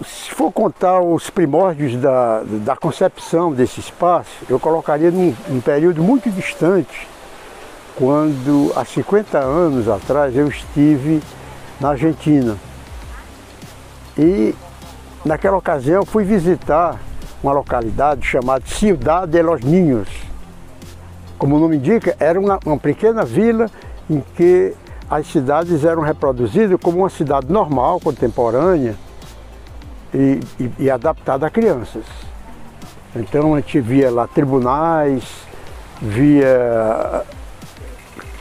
Se for contar os primórdios da concepção desse espaço, eu colocaria num período muito distante, quando há 50 anos atrás eu estive na Argentina. E naquela ocasião fui visitar uma localidade chamada Ciudad de los Niños. Como o nome indica, era uma pequena vila em que as cidades eram reproduzidas como uma cidade normal, contemporânea e adaptada a crianças. Então a gente via lá tribunais, via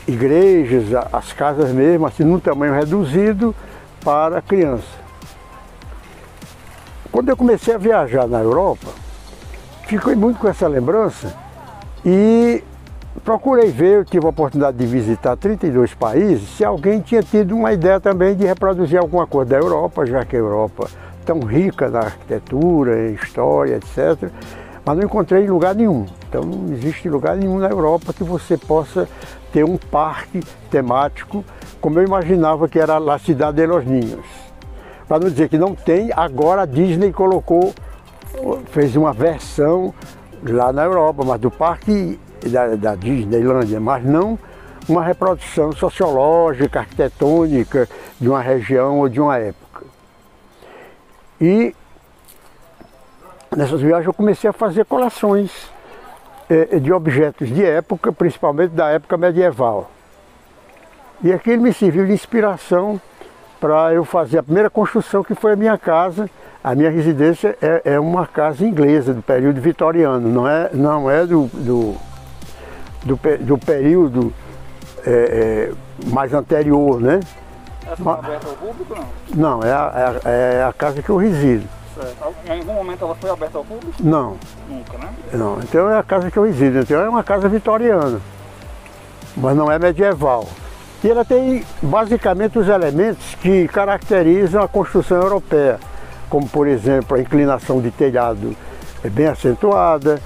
igrejas, as casas mesmo, assim, num tamanho reduzido para criança. Quando eu comecei a viajar na Europa, fiquei muito com essa lembrança e procurei ver, eu tive a oportunidade de visitar 32 países, se alguém tinha tido uma ideia também de reproduzir alguma coisa da Europa, já que a Europa é tão rica na arquitetura, em história, etc. Mas não encontrei em lugar nenhum. Então não existe lugar nenhum na Europa que você possa ter um parque temático, como eu imaginava que era a Cidade de los Niños. Para não dizer que não tem, agora a Disney fez uma versão lá na Europa, mas do parque da Disneylândia, mas não uma reprodução sociológica, arquitetônica de uma região ou de uma época. E nessas viagens eu comecei a fazer coleções de objetos de época, principalmente da época medieval. E aquilo me serviu de inspiração para eu fazer a primeira construção, que foi a minha casa. A minha residência é uma casa inglesa do período vitoriano, não é do período mais anterior, né? Essa está aberta ao público, não? Não, é a casa que eu resido. Certo. Em algum momento ela foi aberta ao público? Não. Nunca, né? Não, então é a casa que eu resido, então é uma casa vitoriana, mas não é medieval. E ela tem basicamente os elementos que caracterizam a construção europeia, como por exemplo a inclinação de telhado bem acentuada,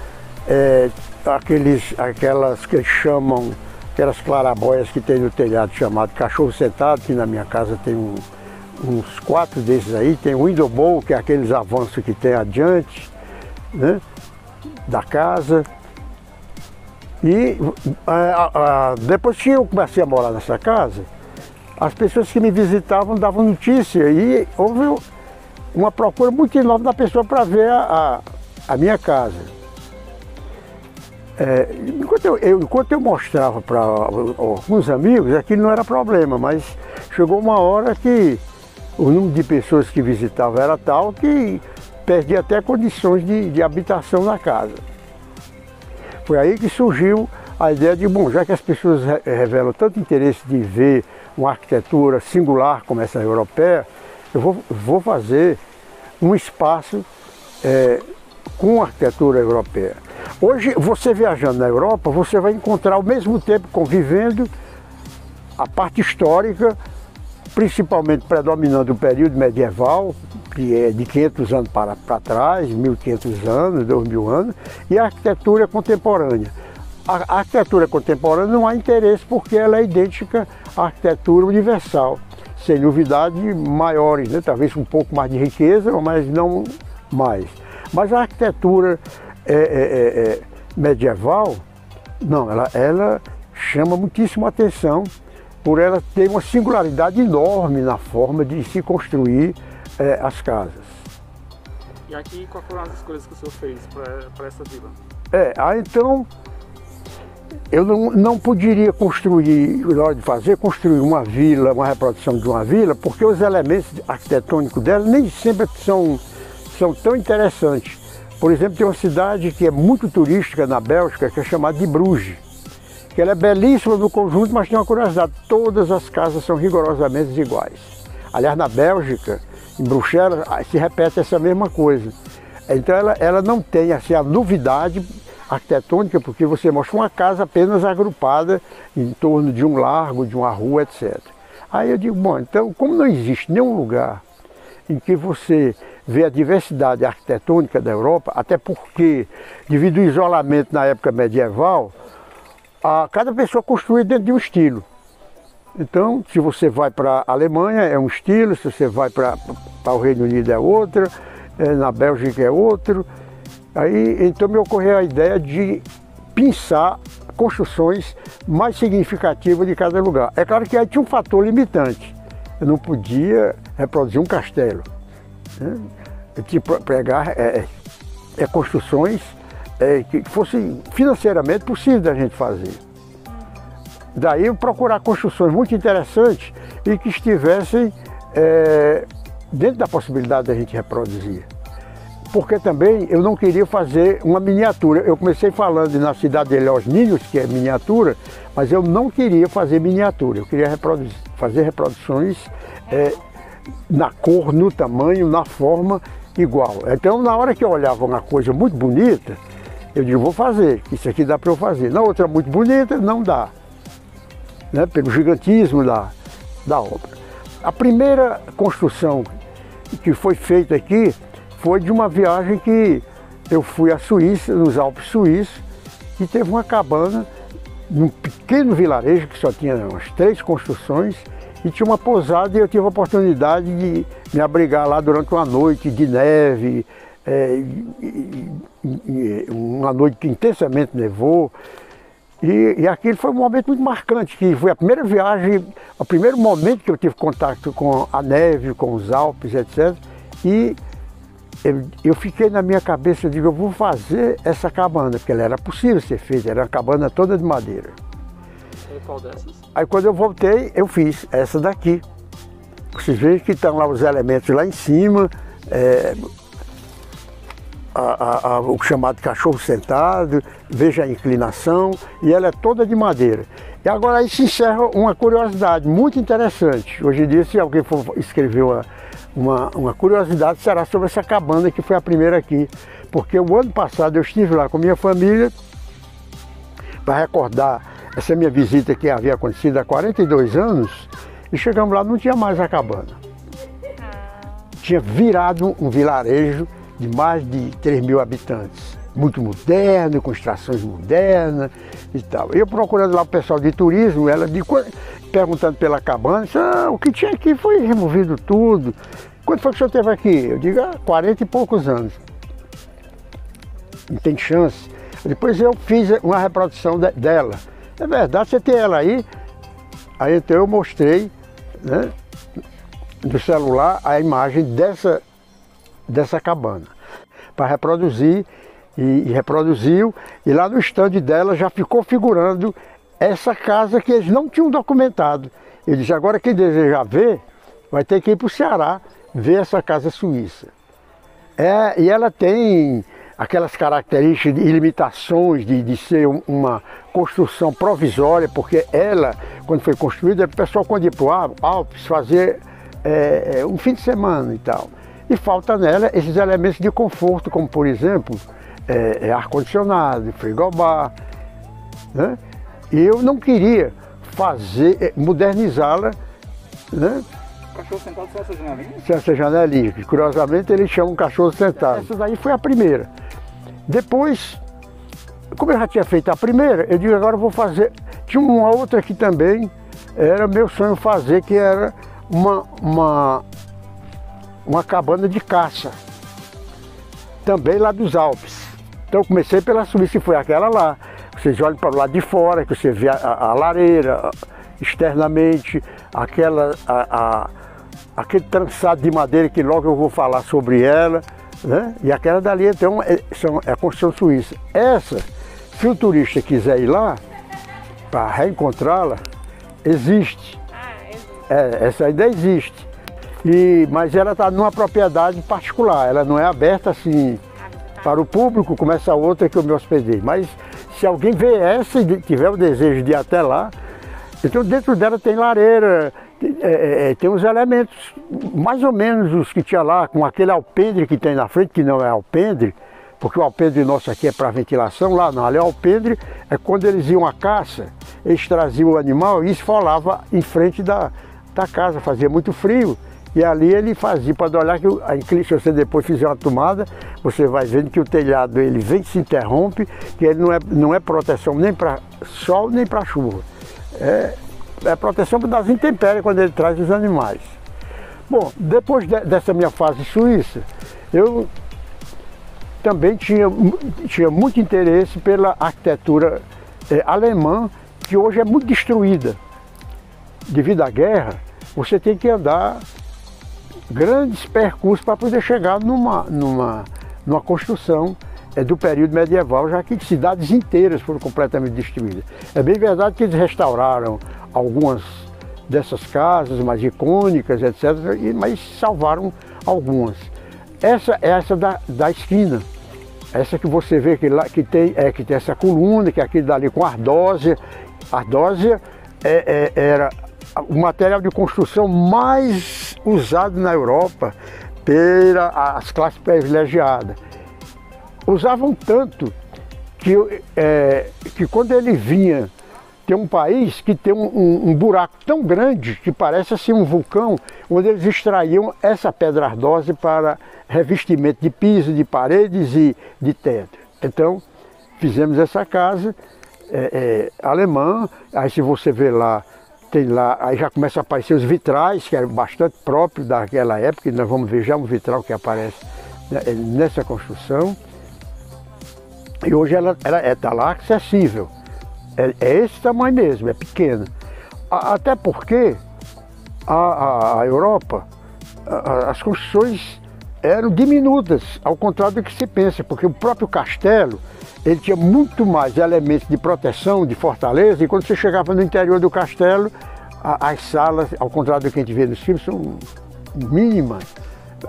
aquelas que chamam, aquelas clarabóias que tem no telhado chamado cachorro sentado, que na minha casa tem uns 4 desses aí, tem o window bowl, que é aqueles avanços que tem adiante, né, da casa. E depois que eu comecei a morar nessa casa, as pessoas que me visitavam davam notícia e houve uma procura muito enorme da pessoa para ver a minha casa. Enquanto eu mostrava para alguns amigos, aquilo não era problema, mas chegou uma hora que o número de pessoas que visitavam era tal que perdia até condições de habitação na casa. Foi aí que surgiu a ideia de, bom, já que as pessoas revelam tanto interesse de ver uma arquitetura singular como essa europeia, eu vou fazer um espaço com arquitetura europeia. Hoje, você viajando na Europa, você vai encontrar ao mesmo tempo convivendo a parte histórica, principalmente predominando o período medieval, que é de 500 anos para trás, 1500 anos, 2000 anos, e a arquitetura contemporânea. A arquitetura contemporânea não há interesse porque ela é idêntica à arquitetura universal, sem novidades maiores, né? Talvez um pouco mais de riqueza, mas não mais. Mas a arquitetura medieval, não, ela chama muitíssimo atenção por ela ter uma singularidade enorme na forma de se construir as casas. E aqui, quais foram as escolhas que o senhor fez para essa vila? Então, eu não poderia construir, na hora de construir uma vila, uma reprodução de uma vila, porque os elementos arquitetônicos dela nem sempre são tão interessantes. Por exemplo, tem uma cidade que é muito turística na Bélgica, que é chamada de Bruges, que ela é belíssima no conjunto, mas tem uma curiosidade, todas as casas são rigorosamente iguais. Aliás, na Bélgica, em Bruxelas, se repete essa mesma coisa. Então ela não tem assim, a novidade arquitetônica, porque você mostra uma casa apenas agrupada em torno de um largo, de uma rua, etc. Aí eu digo, bom, então como não existe nenhum lugar em que você vê a diversidade arquitetônica da Europa, até porque, devido ao isolamento na época medieval, cada pessoa construía dentro de um estilo. Então, se você vai para a Alemanha é um estilo, se você vai para o Reino Unido é outro, na Bélgica é outro. Aí, então me ocorreu a ideia de pensar construções mais significativas de cada lugar. É claro que aí tinha um fator limitante. Eu não podia reproduzir um castelo, né? Eu tinha que pegar construções que fossem financeiramente possíveis da gente fazer. Daí eu procurar construções muito interessantes e que estivessem dentro da possibilidade da gente reproduzir. Porque também eu não queria fazer uma miniatura. Eu comecei falando na cidade de Los Niños, que é miniatura, mas eu não queria fazer miniatura. Eu queria fazer reproduções na cor, no tamanho, na forma igual. Então, na hora que eu olhava uma coisa muito bonita, eu digo, vou fazer, isso aqui dá para eu fazer. Na outra muito bonita, não dá, né? Pelo gigantismo da obra. A primeira construção que foi feita aqui foi de uma viagem que eu fui à Suíça, nos Alpes Suíços, e teve uma cabana num pequeno vilarejo que só tinha umas 3 construções, e tinha uma pousada e eu tive a oportunidade de me abrigar lá durante uma noite de neve, uma noite que intensamente nevou. E aquilo foi um momento muito marcante, que foi a primeira viagem, o primeiro momento que eu tive contato com a neve, com os Alpes, etc. E eu fiquei na minha cabeça, eu digo, eu vou fazer essa cabana, porque ela era possível ser feita, era uma cabana toda de madeira. E qual dessas? Aí quando eu voltei, eu fiz essa daqui. Vocês veem que estão lá os elementos lá em cima, o chamado cachorro sentado, veja a inclinação, e ela é toda de madeira. E agora aí se encerra uma curiosidade muito interessante. Hoje em dia, se alguém for escrever uma curiosidade, será sobre essa cabana que foi a primeira aqui. Porque o ano passado eu estive lá com a minha família para recordar essa minha visita que havia acontecido há 42 anos, e chegamos lá, não tinha mais a cabana. Tinha virado um vilarejo de mais de 3.000 habitantes, muito moderno, com extrações modernas e tal. Eu procurando lá o pessoal de turismo, perguntando pela cabana, disse, o que tinha aqui foi removido tudo. Quando foi que o senhor esteve aqui? Eu digo, 40 e poucos anos. Não tem chance. Depois eu fiz uma reprodução dela. É verdade, você tem ela aí? Aí então eu mostrei, né, no celular a imagem dessa cabana para reproduzir, e reproduziu, e lá no estande dela já ficou figurando essa casa que eles não tinham documentado. Eu disse, agora quem desejar ver, vai ter que ir para o Ceará ver essa casa suíça. E ela tem aquelas características e limitações de ser uma construção provisória, porque ela, quando foi construída, o pessoal quando ia para o Alpes fazer um fim de semana e tal. E falta nela esses elementos de conforto, como por exemplo, ar-condicionado, frigobar, né? E eu não queria modernizá-la, né? Cachorro sentado sem essa janelinha? Sem essa janelinha, que curiosamente eles chamam cachorro sentado. Essa daí foi a primeira. Depois, como eu já tinha feito a primeira, eu digo, agora eu vou fazer. Tinha uma outra que também era meu sonho fazer, que era uma cabana de caça, também lá dos Alpes. Então eu comecei pela Suíça e foi aquela lá. Vocês olham para o lado de fora, que você vê a lareira externamente, aquele trançado de madeira que logo eu vou falar sobre ela, né? E aquela dali então é a construção suíça. Essa, se o turista quiser ir lá, para reencontrá-la, existe. Essa ainda existe. Mas ela está numa propriedade particular, ela não é aberta assim para o público, como essa outra que eu me hospedei. Mas se alguém vê essa e tiver o desejo de ir até lá, então dentro dela tem lareira, tem uns elementos, mais ou menos os que tinha lá, com aquele alpendre que tem na frente, que não é alpendre, porque o alpendre nosso aqui é para ventilação, lá não, ali é alpendre, é quando eles iam à caça, eles traziam o animal e esfolava em frente da casa, fazia muito frio. E ali ele fazia, pode olhar que se você depois fizer uma tomada, você vai vendo que o telhado ele vem se interrompe, que ele não é proteção nem para sol nem para chuva. é proteção das intempéries quando ele traz os animais. Bom, depois dessa minha fase suíça, eu também tinha muito interesse pela arquitetura alemã, que hoje é muito destruída. Devido à guerra, você tem que andar grandes percursos para poder chegar numa construção do período medieval, já que cidades inteiras foram completamente destruídas. É bem verdade que eles restauraram algumas dessas casas mais icônicas, etc., mas salvaram algumas. Essa é essa da esquina, essa que você vê que tem essa coluna, que é aquele dali com ardósia. Ardósia era o material de construção mais usado na Europa pelas classes privilegiadas. Usavam tanto que quando ele vinha, tem um país que tem um buraco tão grande que parece assim um vulcão, onde eles extraíam essa pedra ardósia para revestimento de piso, de paredes e de teto. Então fizemos essa casa alemã. Aí se você vê lá, tem lá, aí já começa a aparecer os vitrais, que eram bastante próprios daquela época, e nós vamos ver já um vitral que aparece nessa construção. E hoje ela está lá acessível. É esse tamanho mesmo, é pequena. Até porque a Europa, as construções eram diminutas, ao contrário do que se pensa, porque o próprio castelo, ele tinha muito mais elementos de proteção, de fortaleza, e quando você chegava no interior do castelo, as salas, ao contrário do que a gente vê nos filmes, são mínimas.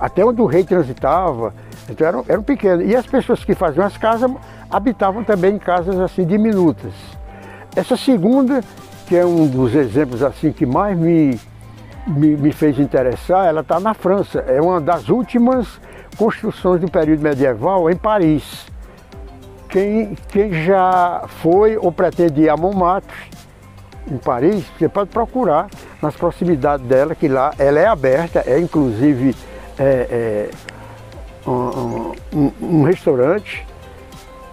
Até onde o rei transitava, então eram pequenas. E as pessoas que faziam as casas habitavam também em casas assim diminutas. Essa segunda, que é um dos exemplos assim que mais me fez interessar, ela está na França. É uma das últimas construções do período medieval em Paris. Quem já foi ou pretende ir a Montmartre, em Paris, você pode procurar nas proximidades dela, que lá ela é aberta, é inclusive um restaurante.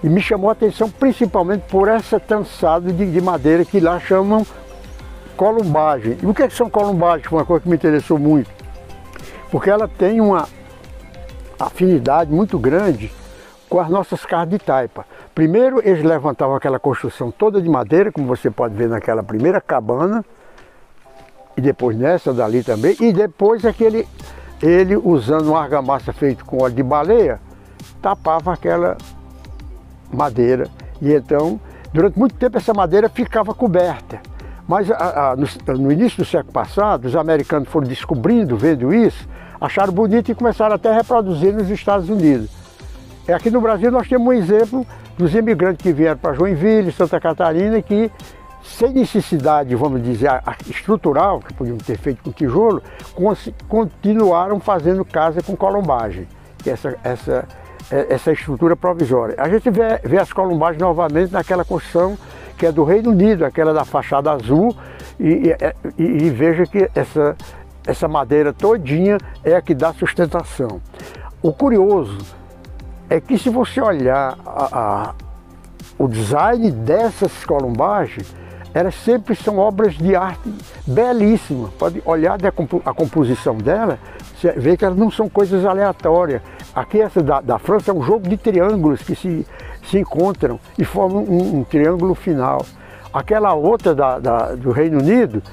E me chamou a atenção principalmente por essa trançada de madeira que lá chamam columbagem. E o que são columbagens? Foi uma coisa que me interessou muito. Porque ela tem uma afinidade muito grande com as nossas casas de taipa. Primeiro eles levantavam aquela construção toda de madeira, como você pode ver naquela primeira cabana, e depois nessa dali também, e depois ele usando uma argamassa feita com óleo de baleia, tapava aquela madeira, e então durante muito tempo essa madeira ficava coberta. Mas no início do século passado, os americanos foram descobrindo, vendo isso, acharam bonito e começaram até a reproduzir nos Estados Unidos. Aqui no Brasil nós temos um exemplo dos imigrantes que vieram para Joinville, Santa Catarina, que sem necessidade, vamos dizer, estrutural, que podiam ter feito com tijolo, continuaram fazendo casa com columbagem, que é essa estrutura provisória. A gente vê as columbagens novamente naquela construção que é do Reino Unido, aquela da fachada azul, e veja que essa madeira todinha é a que dá sustentação. O curioso é que se você olhar o design dessas columbagens, elas sempre são obras de arte belíssimas. Pode olhar a composição dela, você vê que elas não são coisas aleatórias. Aqui essa da França é um jogo de triângulos que se encontram e formam um triângulo final. Aquela outra do Reino Unido,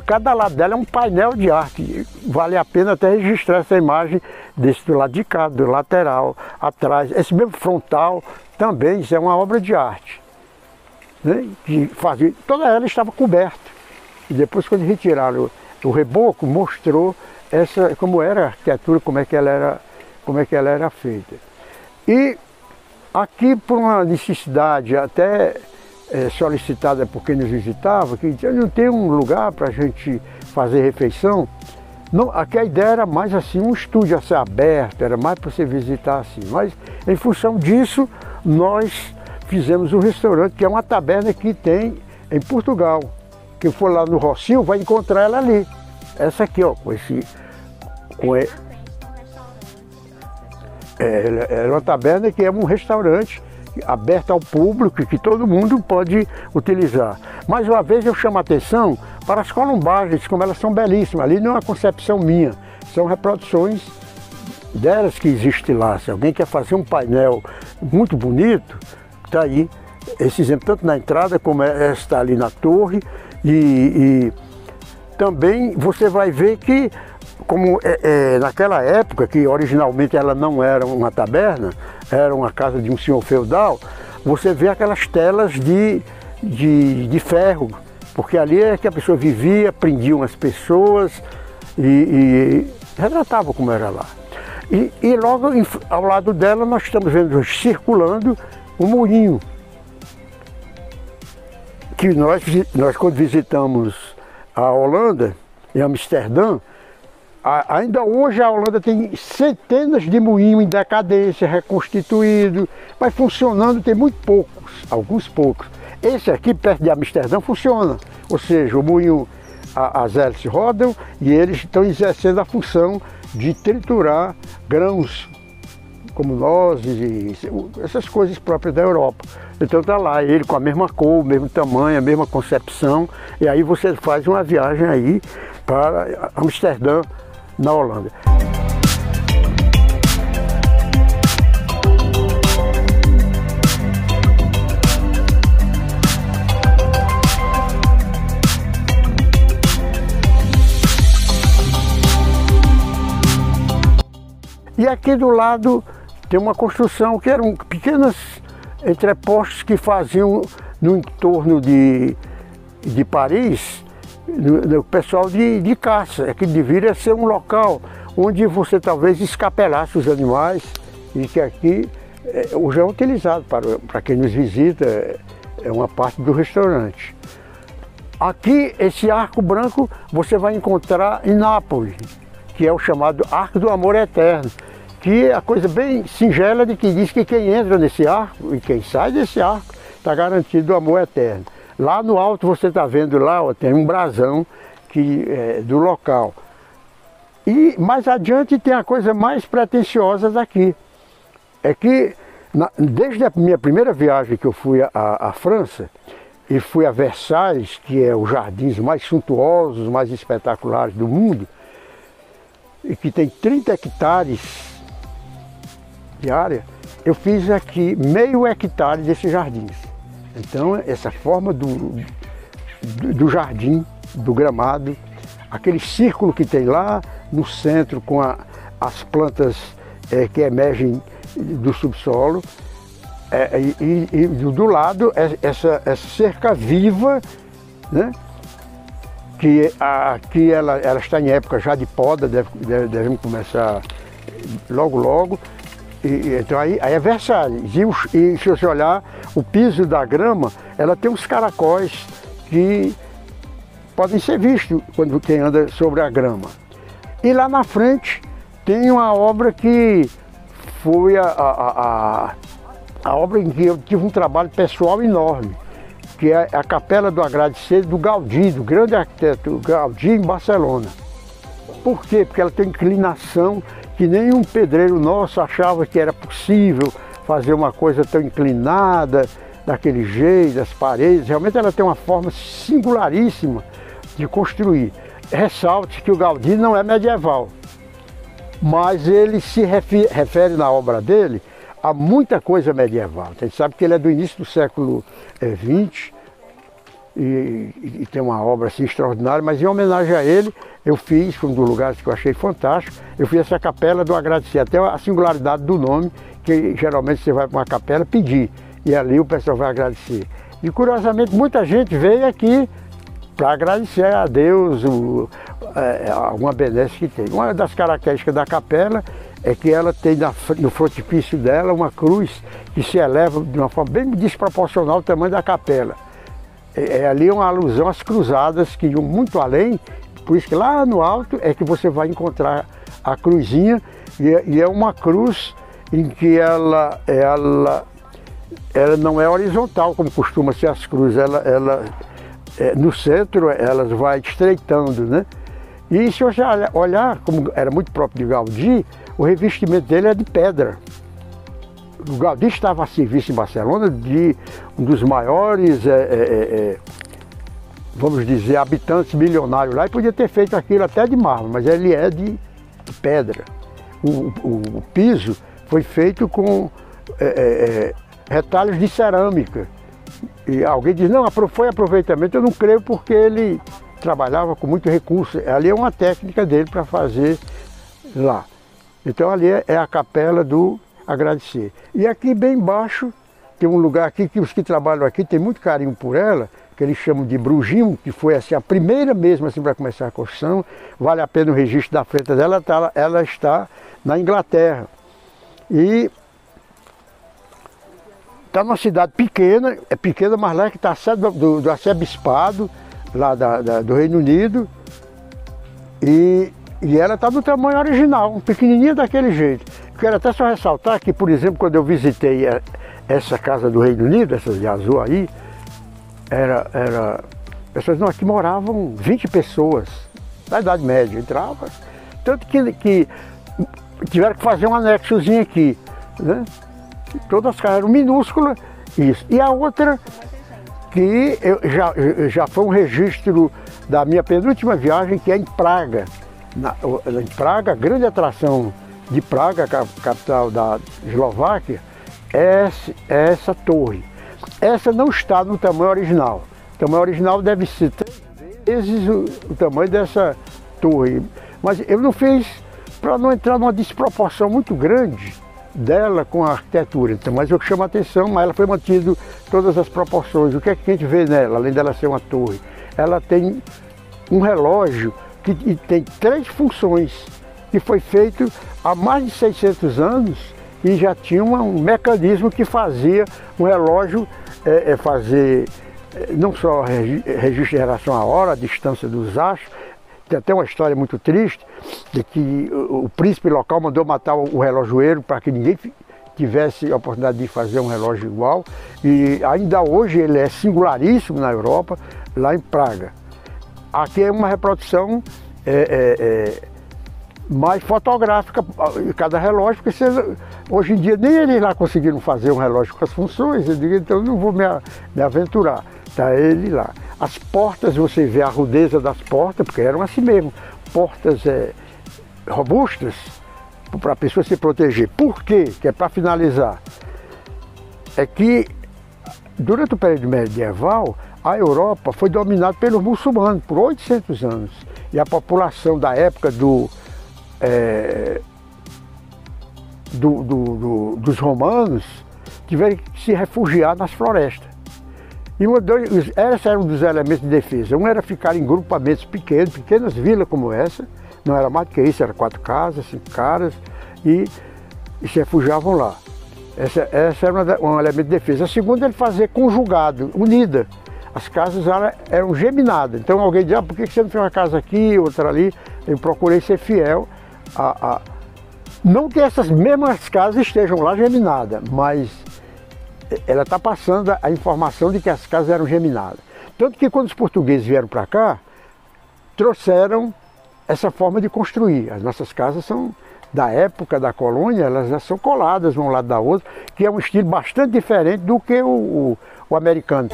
cada lado dela é um painel de arte. Vale a pena até registrar essa imagem desse do lado de cá, do lateral, atrás. Esse mesmo frontal também, isso é uma obra de arte, né? Que toda ela estava coberta. E depois, quando retiraram o reboco, mostrou como era a arquitetura, como é que ela era feita. E aqui, por uma necessidade até solicitada por quem nos visitava, que não tem um lugar para a gente fazer refeição, não, aqui a ideia era mais assim, um estúdio a ser aberto, era mais para você visitar assim. Mas em função disso, nós fizemos um restaurante, que é uma taberna que tem em Portugal. Quem for lá no Rossio vai encontrar ela ali. Essa aqui, ó, é uma taberna que é um restaurante aberta ao público e que todo mundo pode utilizar. Mais uma vez eu chamo a atenção para as columbagens, como elas são belíssimas. Ali não é uma concepção minha, são reproduções delas que existem lá. Se alguém quer fazer um painel muito bonito, está aí esse exemplo, tanto na entrada como esta ali na torre. E também você vai ver que, como naquela época, que originalmente ela não era uma taberna, era uma casa de um senhor feudal, você vê aquelas telas de ferro, porque ali é que a pessoa vivia, prendiam as pessoas e retratava como era lá. E logo ao lado dela nós estamos vendo circulando um moinho, que nós quando visitamos a Holanda, em Amsterdã, ainda hoje a Holanda tem centenas de moinhos em decadência, reconstituído, mas funcionando tem muito poucos, alguns poucos. Esse aqui, perto de Amsterdã, funciona, ou seja, o moinho, as hélices rodam e eles estão exercendo a função de triturar grãos, como nozes e essas coisas próprias da Europa. Então está lá, ele com a mesma cor, o mesmo tamanho, a mesma concepção, e aí você faz uma viagem aí para Amsterdã, na Holanda. E aqui do lado tem uma construção que eram pequenas entrepostos que faziam no entorno de Paris, o pessoal de caça. Aquilo deveria ser um local onde você talvez escapelasse os animais e que aqui hoje é utilizado para quem nos visita, é uma parte do restaurante. Aqui, esse arco branco você vai encontrar em Nápoles, que é o chamado Arco do Amor Eterno, que é a coisa bem singela de que diz que quem entra nesse arco e quem sai desse arco está garantido o amor eterno. Lá no alto você está vendo lá, ó, tem um brasão do local. E mais adiante tem a coisa mais pretensiosa daqui. É que desde a minha primeira viagem que eu fui à França, e fui a Versalhes, que é os jardins mais suntuosos, mais espetaculares do mundo, e que tem 30 hectares de área, eu fiz aqui meio hectare desses jardins. Então essa forma do jardim, do gramado, aquele círculo que tem lá no centro com as plantas que emergem do subsolo, e do lado essa cerca viva, né? Que aqui ela está em época já de poda, devemos começar logo. Então aí é Versalhes. E se você olhar o piso da grama, ela tem uns caracóis que podem ser vistos quando quem anda sobre a grama. E lá na frente tem uma obra que foi a obra em que eu tive um trabalho pessoal enorme, que é a Capela do Agradecer do Gaudí, do grande arquiteto Gaudí, em Barcelona. Por quê? Porque ela tem inclinação que nenhum pedreiro nosso achava que era possível fazer uma coisa tão inclinada, daquele jeito, as paredes. Realmente ela tem uma forma singularíssima de construir. Ressalte que o Gaudí não é medieval, mas ele se refere na obra dele a muita coisa medieval. A gente sabe que ele é do início do século XX e tem uma obra assim extraordinária, mas em homenagem a ele, eu fiz, foi um dos lugares que eu achei fantástico, eu fiz essa Capela do Agradecer, até a singularidade do nome, que geralmente você vai para uma capela pedir, e ali o pessoal vai agradecer. E curiosamente muita gente veio aqui para agradecer a Deus alguma benesse que tem. Uma das características da capela é que ela tem no frontifício dela uma cruz que se eleva de uma forma bem desproporcional ao tamanho da capela. Ali uma alusão às cruzadas que iam muito além, por isso que lá no alto é que você vai encontrar a cruzinha, e é uma cruz em que ela não é horizontal como costuma ser as cruzes, no centro elas vai estreitando, né? E se você olhar, como era muito próprio de Gaudí, o revestimento dele é de pedra. o Gaudí estava a serviço em Barcelona de um dos maiores, vamos dizer, habitantes milionários lá, e podia ter feito aquilo até de mármore, mas ele é de pedra. O piso foi feito com retalhos de cerâmica. E alguém diz, não, foi aproveitamento, eu não creio, porque ele trabalhava com muito recurso. Ali é uma técnica dele para fazer lá. Então ali é a capela do Agradecer. E aqui bem embaixo tem um lugar aqui que os que trabalham aqui têm muito carinho por ela, que eles chamam de Brugimo, que foi assim, a primeira mesmo assim, para começar a construção. Vale a pena o registro da frente dela, ela está na Inglaterra. E está numa cidade pequena, mas lá que está a sede do arcebispado, lá do Reino Unido, e ela está do tamanho original, pequenininha daquele jeito. Quero até só ressaltar que, por exemplo, quando eu visitei essa casa do Reino Unido, essa de azul aí, pessoas não, aqui moravam 20 pessoas, da Idade Média, entrava, tanto que tiveram que fazer um anexozinho aqui, né? Todas as casas eram minúsculas, isso. E a outra, que já foi um registro da minha penúltima viagem, que é em Praga. Em Praga, a grande atração de Praga, capital da Eslováquia, é essa torre. Essa não está no tamanho original. O tamanho original deve ser 3 vezes o tamanho dessa torre. Mas eu não fiz para não entrar numa desproporção muito grande dela com a arquitetura. Então, mas o que chama a atenção, mas ela foi mantida todas as proporções. O que é que a gente vê nela, além dela ser uma torre? Ela tem um relógio que tem 3 funções, que foi feito há mais de 600 anos e já tinha um mecanismo que fazia o relógio fazer não só registro em relação à hora, a distância dos astros. Tem até uma história muito triste, de que o príncipe local mandou matar o relojoeiro para que ninguém tivesse a oportunidade de fazer um relógio igual. E ainda hoje ele é singularíssimo na Europa, lá em Praga. Aqui é uma reprodução mais fotográfica, cada relógio, porque hoje em dia nem eles lá conseguiram fazer um relógio com as funções, eu digo, então eu não vou me aventurar. Está ele lá. As portas, você vê a rudeza das portas, porque eram assim mesmo, portas robustas, para a pessoa se proteger. Por quê? Que é para finalizar. É que durante o período medieval, a Europa foi dominada pelos muçulmanos por 800 anos. E a população da época dos romanos tiveram que se refugiar nas florestas. E esse era um dos elementos de defesa. Um era ficar em grupamentos pequenos, pequenas vilas como essa, não era mais do que isso, era 4 casas, 5 caras, e se refugiavam lá. Essa era um elemento de defesa. A segunda, ele fazer conjugado, unida. As casas eram geminadas. Então alguém diz, por que você não tem uma casa aqui, outra ali? Eu procurei ser fiel não que essas mesmas casas estejam lá geminadas, mas ela está passando a informação de que as casas eram geminadas. Tanto que quando os portugueses vieram para cá, trouxeram essa forma de construir. As nossas casas são da época da colônia, elas já são coladas um lado da outra, que é um estilo bastante diferente do que o americano.